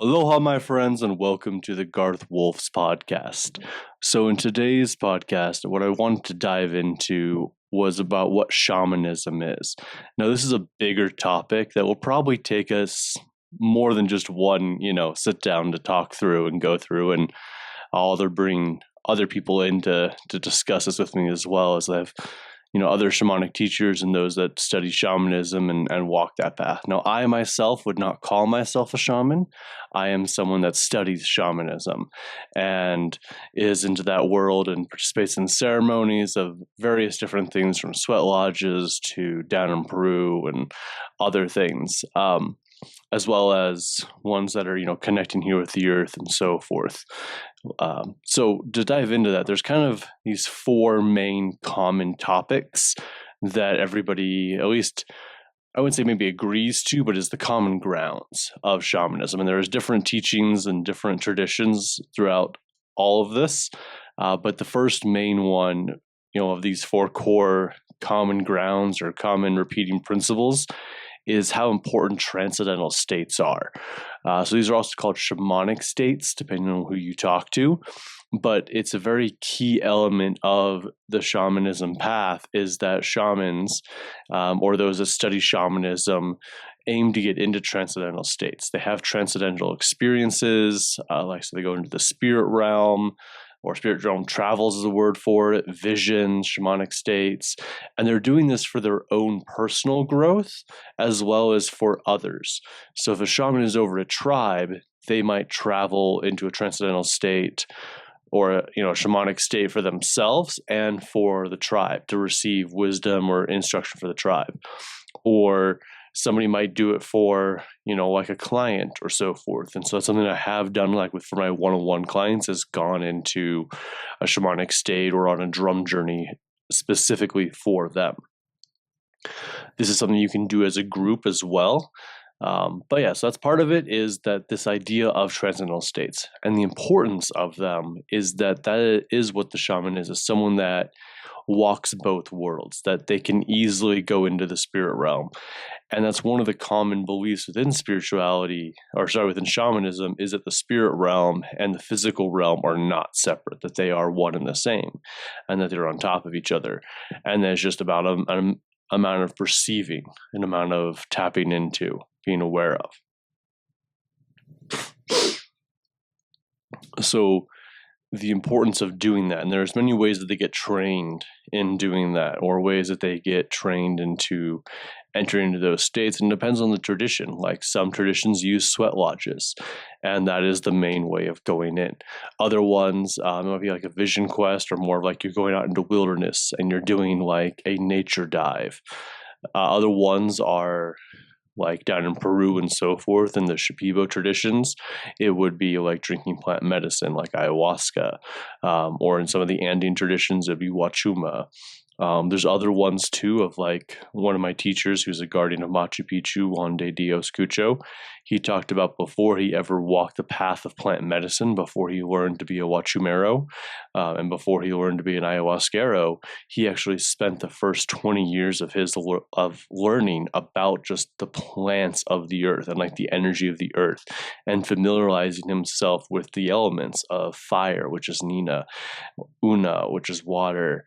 Aloha, my friends, and welcome to the Garth Wolf's podcast. So, in today's podcast, what I wanted to dive into was about what shamanism is. Now, this is a bigger topic that will probably take us more than just one, sit down to talk through and go through, and I'll bring other people in to discuss this with me as well, as I have other shamanic teachers and those that study shamanism and walk that path. Now, I myself would not call myself a shaman. I am someone that studies shamanism and is into that world and participates in ceremonies of various different things, from sweat lodges to down in Peru and other things, as well as ones that are, connecting here with the earth and so forth. So to dive into that, there's kind of these four main common topics that everybody, at least I wouldn't say maybe agrees to, but is the common grounds of shamanism. And there's different teachings and different traditions throughout all of this. But the first main one, of these four core common grounds or common repeating principles is how important transcendental states are. So these are also called shamanic states, depending on who you talk to. But it's a very key element of the shamanism path is that shamans, or those that study shamanism, aim to get into transcendental states. They have transcendental experiences, so they go into the spirit realm, or spirit realm travels is a word for it, visions, shamanic states, and they're doing this for their own personal growth as well as for others. So if a shaman is over a tribe, they might travel into a transcendental state or a shamanic state for themselves and for the tribe to receive wisdom or instruction for the tribe. Or somebody might do it for, like a client or so forth. And so that's something I have done, for my one-on-one clients, has gone into a shamanic state or on a drum journey specifically for them. This is something you can do as a group as well. But yeah, so that's part of it, is that this idea of transcendental states and the importance of them is that is what the shaman is someone that walks both worlds, that they can easily go into the spirit realm. And that's one of the common beliefs within within shamanism, is that the spirit realm and the physical realm are not separate, that they are one and the same, and that they're on top of each other. And there's just about an amount of perceiving, an amount of tapping into, being aware of. So the importance of doing that, and there's many ways that they get trained in doing that, or ways that they get trained into entering into those states, and it depends on the tradition. Like some traditions use sweat lodges, and that is the main way of going in. Other ones, it might be like a vision quest, or more of like you're going out into wilderness and you're doing like a nature dive. Other ones are like down in Peru and so forth, in the Shipibo traditions, it would be like drinking plant medicine like ayahuasca, or in some of the Andean traditions, it'd be wachuma. There's other ones too, of like one of my teachers who's a guardian of Machu Picchu, Juan de Dios Cucho. He talked about before he ever walked the path of plant medicine, before he learned to be a wachumero, and before he learned to be an ayahuasquero, he actually spent the first 20 years of his of learning about just the plants of the earth and like the energy of the earth, and familiarizing himself with the elements of fire, which is Nina, Una, which is water,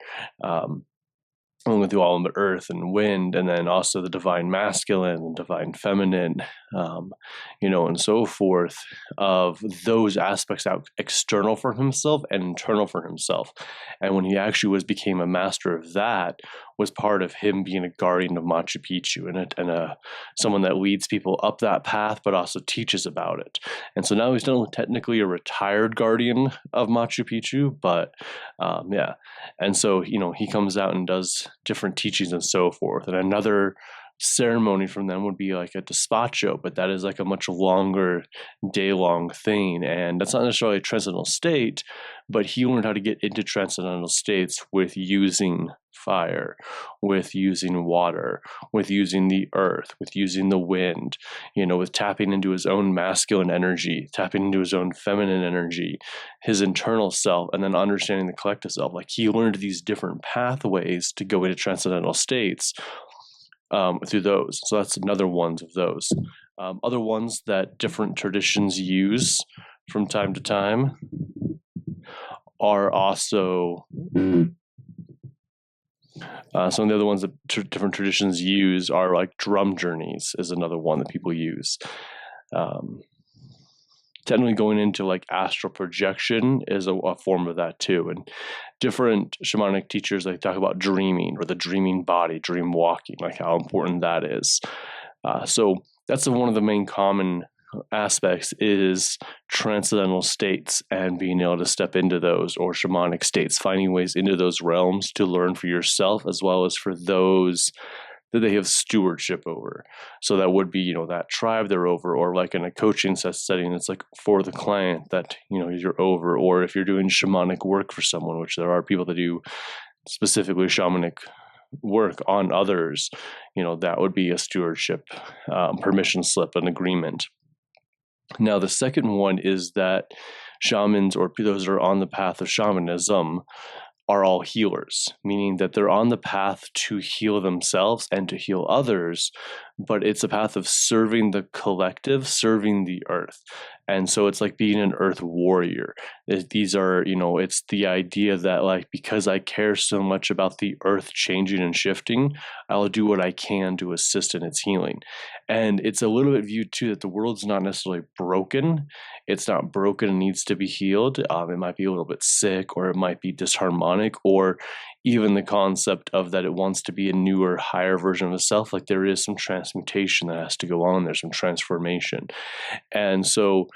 along with the element earth and wind, and then also the divine masculine and divine feminine, and so forth, of those aspects out external for himself and internal for himself. And when he actually became a master of that, was part of him being a guardian of Machu Picchu and someone that leads people up that path, but also teaches about it. And so now he's not technically a retired guardian of Machu Picchu, but yeah. And so, he comes out and does different teachings and so forth. And another ceremony from them would be like a despacho, but that is like a much longer day-long thing, and that's not necessarily a transcendental state, but he learned how to get into transcendental states with using fire, with using water, with using the earth, with using the wind, with tapping into his own masculine energy, tapping into his own feminine energy, his internal self, and then understanding the collective self. Like he learned these different pathways to go into transcendental states through those. So that's another one of those. Other ones that different traditions use from time to time are also some of the other ones that different traditions use are like drum journeys is another one that people use. Technically going into like astral projection is a form of that too. And different shamanic teachers, like talk about dreaming or the dreaming body, dream walking, like how important that is. So that's one of the main common aspects is transcendental states and being able to step into those, or shamanic states, finding ways into those realms to learn for yourself as well as for those that they have stewardship over. So that would be, that tribe they're over, or like in a coaching setting, it's like for the client that, you're over, or if you're doing shamanic work for someone, which there are people that do specifically shamanic work on others, that would be a stewardship, permission slip, an agreement. Now, the second one is that shamans, or those that are on the path of shamanism, are all healers, meaning that they're on the path to heal themselves and to heal others, but it's a path of serving the collective, serving the earth. And so it's like being an earth warrior. These are, it's the idea that like, because I care so much about the earth changing and shifting, I'll do what I can to assist in its healing. And it's a little bit viewed too that the world's not necessarily broken. It's not broken and needs to be healed. It might be a little bit sick, or it might be disharmonic, or even the concept of that it wants to be a newer, higher version of itself. Like there is some transmutation that has to go on. There's some transformation. And so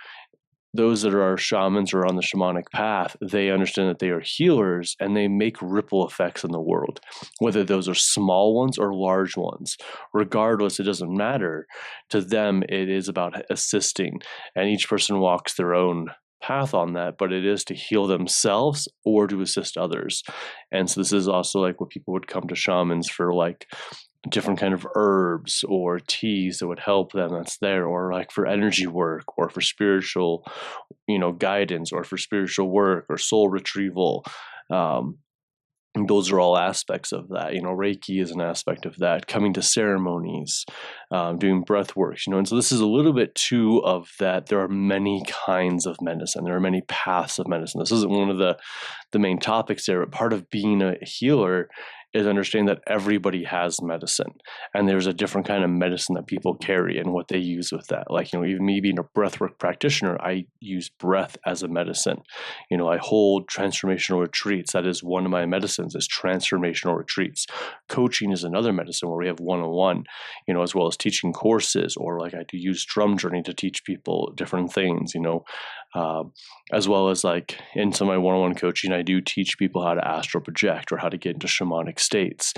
those that are shamans or on the shamanic path, they understand that they are healers and they make ripple effects in the world, whether those are small ones or large ones. Regardless, it doesn't matter. To them, it is about assisting, and each person walks their own path on that, but it is to heal themselves or to assist others. And so this is also like what people would come to shamans for, like different kind of herbs or teas that would help them, that's there, or like for energy work, or for spiritual guidance, or for spiritual work or soul retrieval. Those are all aspects of that. Reiki is an aspect of that, coming to ceremonies, doing breath works, and so this is a little bit too of that. There are many kinds of medicine. There are many paths of medicine. This isn't one of the main topics there, but part of being a healer is understanding that everybody has medicine, and there's a different kind of medicine that people carry and what they use with that. Like, even me being a breathwork practitioner, I use breath as a medicine. I hold transformational retreats. That is one of my medicines, is transformational retreats. Coaching is another medicine where we have one-on-one, as well as teaching courses, or like I do use drum journey to teach people different things, as well as like in some of my one-on-one coaching, I do teach people how to astral project or how to get into shamanic states.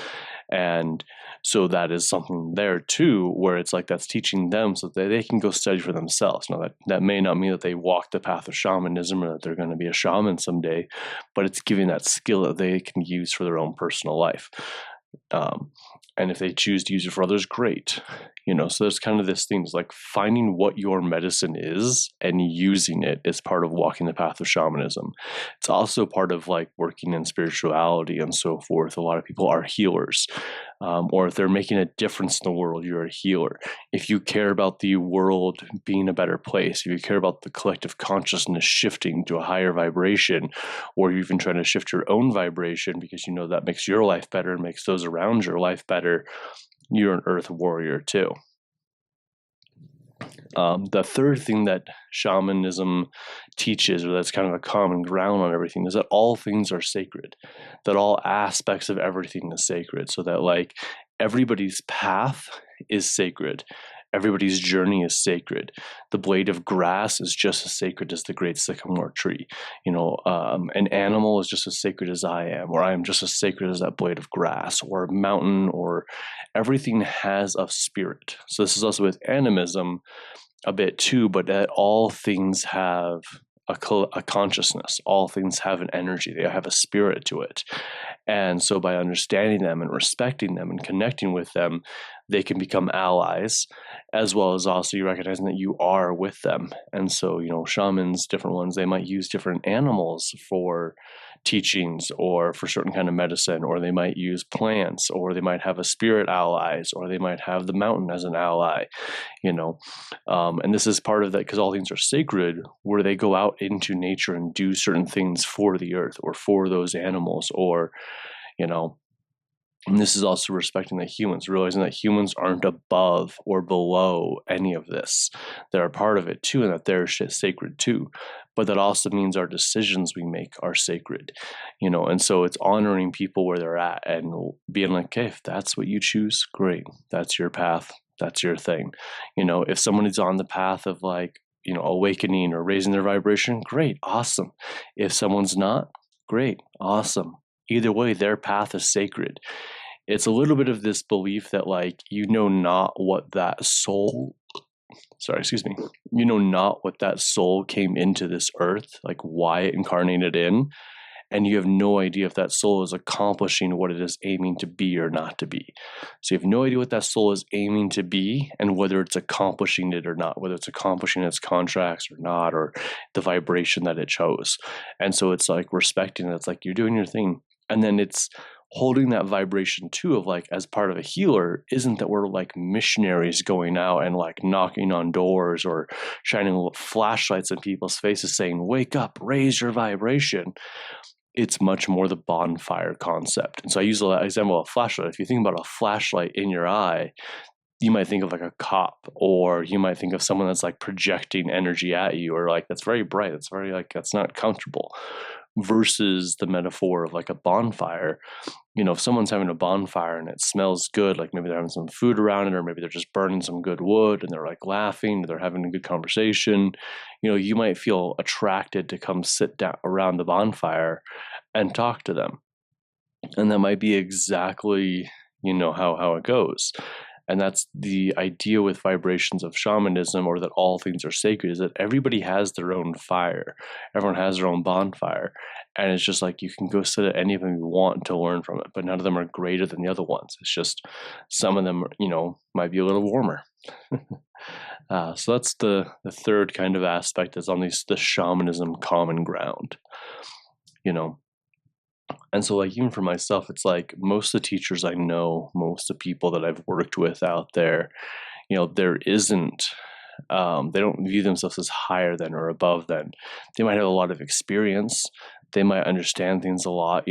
And so that is something there too, where it's like that's teaching them so that they can go study for themselves. Now that may not mean that they walk the path of shamanism or that they're going to be a shaman someday, but it's giving that skill that they can use for their own personal life. And if they choose to use it for others, great. So there's kind of this thing, is like finding what your medicine is and using it is part of walking the path of shamanism. It's also part of like working in spirituality and so forth. A lot of people are healers, or if they're making a difference in the world, you're a healer. If you care about the world being a better place, if you care about the collective consciousness shifting to a higher vibration, or you're even trying to shift your own vibration because that makes your life better and makes those around your life better, you're an earth warrior too. The third thing that shamanism teaches, or that's kind of a common ground on everything, is that all things are sacred, that all aspects of everything is sacred, so that like everybody's path is sacred. Everybody's journey is sacred. The blade of grass is just as sacred as the great sycamore tree. An animal is just as sacred as I am, or I am just as sacred as that blade of grass, or a mountain, or everything has a spirit. So this is also with animism a bit too, but that all things have a consciousness. All things have an energy. They have a spirit to it. And so by understanding them and respecting them and connecting with them, they can become allies. as well as also you recognizing that you are with them. And so, shamans, different ones, they might use different animals for teachings or for certain kind of medicine, or they might use plants, or they might have a spirit allies, or they might have the mountain as an ally, and this is part of that, because all things are sacred, where they go out into nature and do certain things for the earth or for those animals, or and this is also respecting the humans, realizing that humans aren't above or below any of this. They're a part of it too, and that they're sacred too. But that also means our decisions we make are sacred, and so it's honoring people where they're at and being like, okay, if that's what you choose, great. That's your path. That's your thing. If someone is on the path of awakening or raising their vibration, great, awesome. If someone's not, great, awesome. Either way, their path is sacred. It's a little bit of this belief that not what that soul, not what that soul came into this earth, like why it incarnated in, and you have no idea if that soul is accomplishing what it is aiming to be or not to be. So you have no idea what that soul is aiming to be and whether it's accomplishing it or not, whether it's accomplishing its contracts or not, or the vibration that it chose. And so it's like respecting it. It's like you're doing your thing. And then it's holding that vibration too of as part of a healer, isn't that we're like missionaries going out and knocking on doors or shining flashlights in people's faces saying, wake up, raise your vibration. It's much more the bonfire concept. And so I use the example of a flashlight. If you think about a flashlight in your eye, you might think of a cop, or you might think of someone that's projecting energy at you, or that's very bright. That's very that's not comfortable. Versus the metaphor of a bonfire. If someone's having a bonfire and it smells good, maybe they're having some food around it, or maybe they're just burning some good wood and they're laughing, or they're having a good conversation, you might feel attracted to come sit down around the bonfire and talk to them. And that might be exactly, how it goes. And that's the idea with vibrations of shamanism, or that all things are sacred, is that everybody has their own fire. Everyone has their own bonfire. And it's just you can go sit at any of them you want to learn from it, but none of them are greater than the other ones. It's just some of them, might be a little warmer. So that's the third kind of aspect, is on the shamanism common ground, And so even for myself, it's most of the teachers I know, most of the people that I've worked with out there, there isn't, they don't view themselves as higher than or above than. They might have a lot of experience. They might understand things a lot,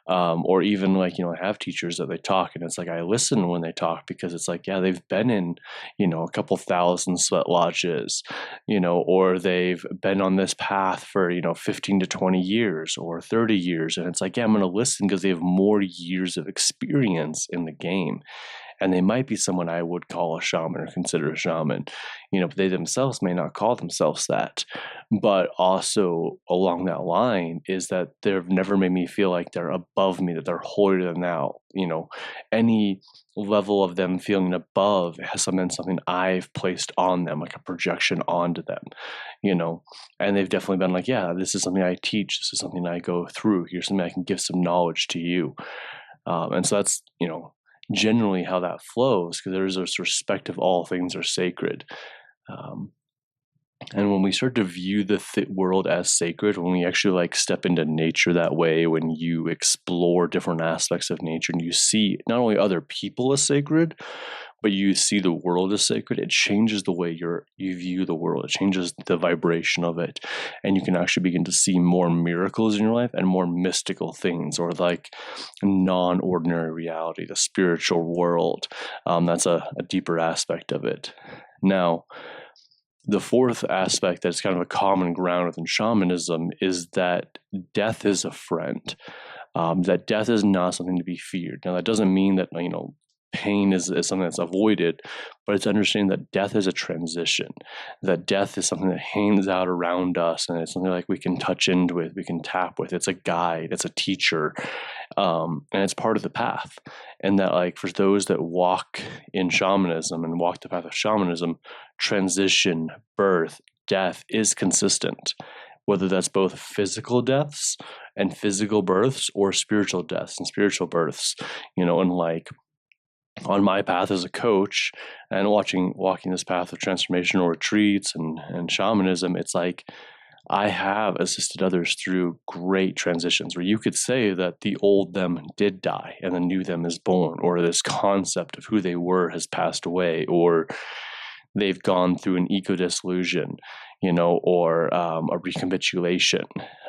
or even I have teachers that they talk, and it's I listen when they talk, because it's they've been in, a couple thousand sweat lodges, or they've been on this path for, 15 to 20 years or 30 years. And it's I'm going to listen because they have more years of experience in the game. And they might be someone I would call a shaman or consider a shaman, but they themselves may not call themselves that. But also along that line is that they've never made me feel like they're above me, that they're holier than thou. Any level of them feeling above has been something I've placed on them, a projection onto them, and they've definitely been yeah, this is something I teach. This is something I go through. Here's something I can give some knowledge to you. And so that's, generally how that flows, because there's this respect of all things are sacred. And when we start to view the world as sacred, when we actually step into nature that way, when you explore different aspects of nature and you see not only other people as sacred, but you see the world as sacred, it changes the way you view the world. It changes the vibration of it. And you can actually begin to see more miracles in your life and more mystical things, or non-ordinary reality, the spiritual world. That's a deeper aspect of it. Now, the fourth aspect that's kind of a common ground within shamanism is that death is a friend. That death is not something to be feared. Now, that doesn't mean that, pain is something that's avoided, but it's understanding that death is a transition, that death is something that hangs out around us, and it's something we can touch into with, we can tap with. It's a guide, it's a teacher, and it's part of the path. And that for those that walk in shamanism and walk the path of shamanism, transition, birth, death is consistent, whether that's both physical deaths and physical births, or spiritual deaths and spiritual births, and on my path as a coach and walking this path of transformational retreats and shamanism, it's like I have assisted others through great transitions where you could say that the old them did die and the new them is born, or this concept of who they were has passed away, or they've gone through an eco-dissolution, or a recapitulation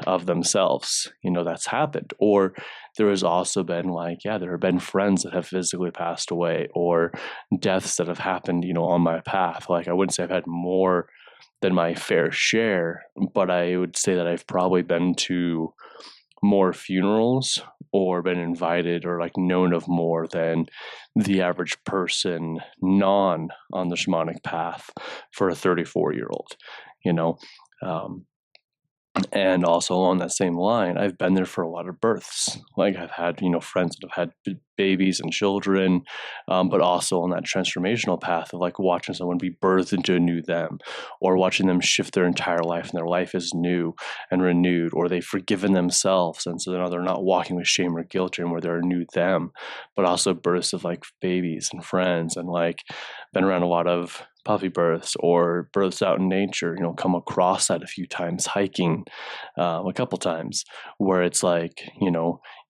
of themselves, that's happened. Or there has also been there have been friends that have physically passed away, or deaths that have happened, on my path. I wouldn't say I've had more than my fair share, but I would say that I've probably been to more funerals or been invited or known of more than the average person on the shamanic path for a 34-year-old, and also along that same line, I've been there for a lot of births. I've had, friends that have had babies and children, but also on that transformational path of watching someone be birthed into a new them, or watching them shift their entire life and their life is new and renewed, or they've forgiven themselves. And so now they're not walking with shame or guilt anymore, they're a new them, but also births of babies and friends, and been around a lot of puppy births or births out in nature, come across that a few times hiking, a couple times, where it's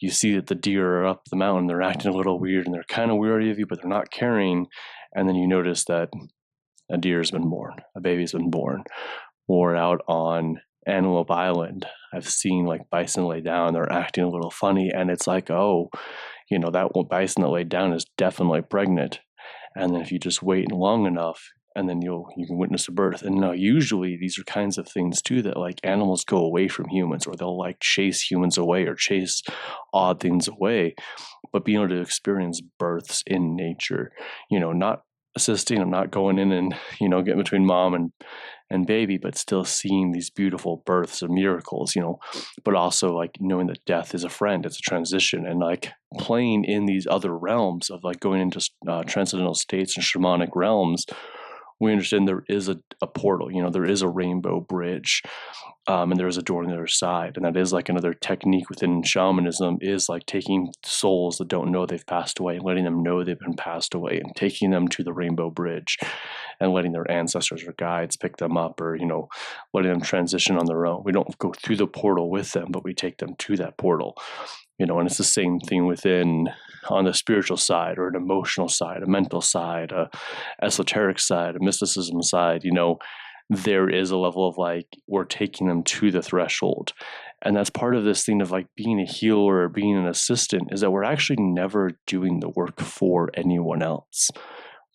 you see that the deer are up the mountain, they're acting a little weird and they're kind of weary of you, but they're not caring. And then you notice that a deer's been born, a baby's been born. Or out on Antelope Island, I've seen bison lay down, they're acting a little funny, and it's oh, that bison that laid down is definitely pregnant. And then if you just wait long enough, and then you can witness a birth. And now usually these are kinds of things too that animals go away from humans, or they'll chase humans away or chase odd things away. But being able to experience births in nature, not assisting, I'm not going in and getting between mom and baby, but still seeing these beautiful births of miracles, but also knowing that death is a friend, it's a transition, and playing in these other realms of going into transcendental states and shamanic realms. We understand there is a portal, there is a rainbow bridge, and there is a door on the other side. And that is another technique within shamanism, is taking souls that don't know they've passed away and letting them know they've been passed away, and taking them to the rainbow bridge and letting their ancestors or guides pick them up, or, letting them transition on their own. We don't go through the portal with them, but we take them to that portal. And it's the same thing on the spiritual side, or an emotional side, a mental side, a esoteric side, a mysticism side. There is a level of we're taking them to the threshold. And that's part of this thing of being a healer or being an assistant, is that we're actually never doing the work for anyone else.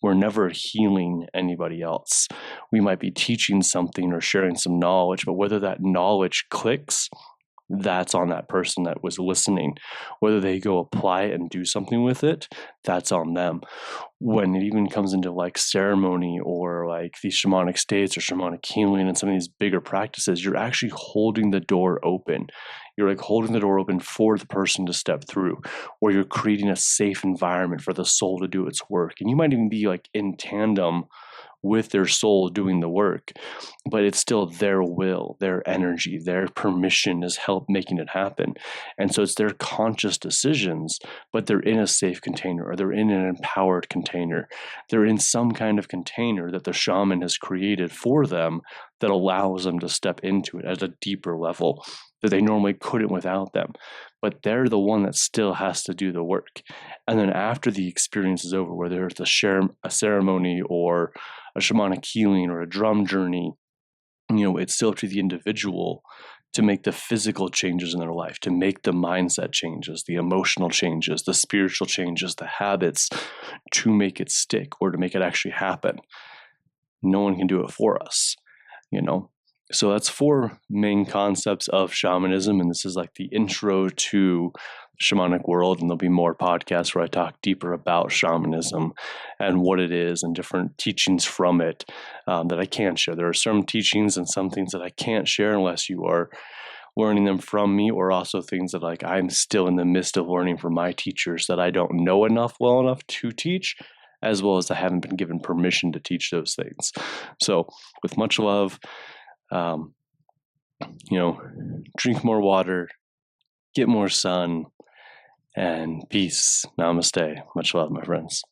We're never healing anybody else. We might be teaching something or sharing some knowledge, but whether that knowledge clicks, that's on that person that was listening. Whether they go apply it and do something with it, that's on them. When it even comes into ceremony, or these shamanic states or shamanic healing and some of these bigger practices, you're actually holding the door open. You're holding the door open for the person to step through, or you're creating a safe environment for the soul to do its work. And you might even be in tandem with their soul doing the work, but it's still their will, their energy, their permission is help making it happen. And so it's their conscious decisions, but they're in a safe container, or they're in an empowered container. They're in some kind of container that the shaman has created for them that allows them to step into it at a deeper level that they normally couldn't without them. But they're the one that still has to do the work. And then after the experience is over, whether it's a ceremony or a shamanic healing or a drum journey, it's still up to the individual to make the physical changes in their life, to make the mindset changes, the emotional changes, the spiritual changes, the habits, to make it stick or to make it actually happen. No one can do it for us, So that's 4 main concepts of shamanism, and this is the intro to the shamanic world, and there'll be more podcasts where I talk deeper about shamanism and what it is and different teachings from it that I can share. There are some teachings and some things that I can't share unless you are learning them from me, or also things that I'm still in the midst of learning from my teachers that I don't know well enough to teach, as well as I haven't been given permission to teach those things. So with much love, drink more water, get more sun, and peace. Namaste. Much love, my friends.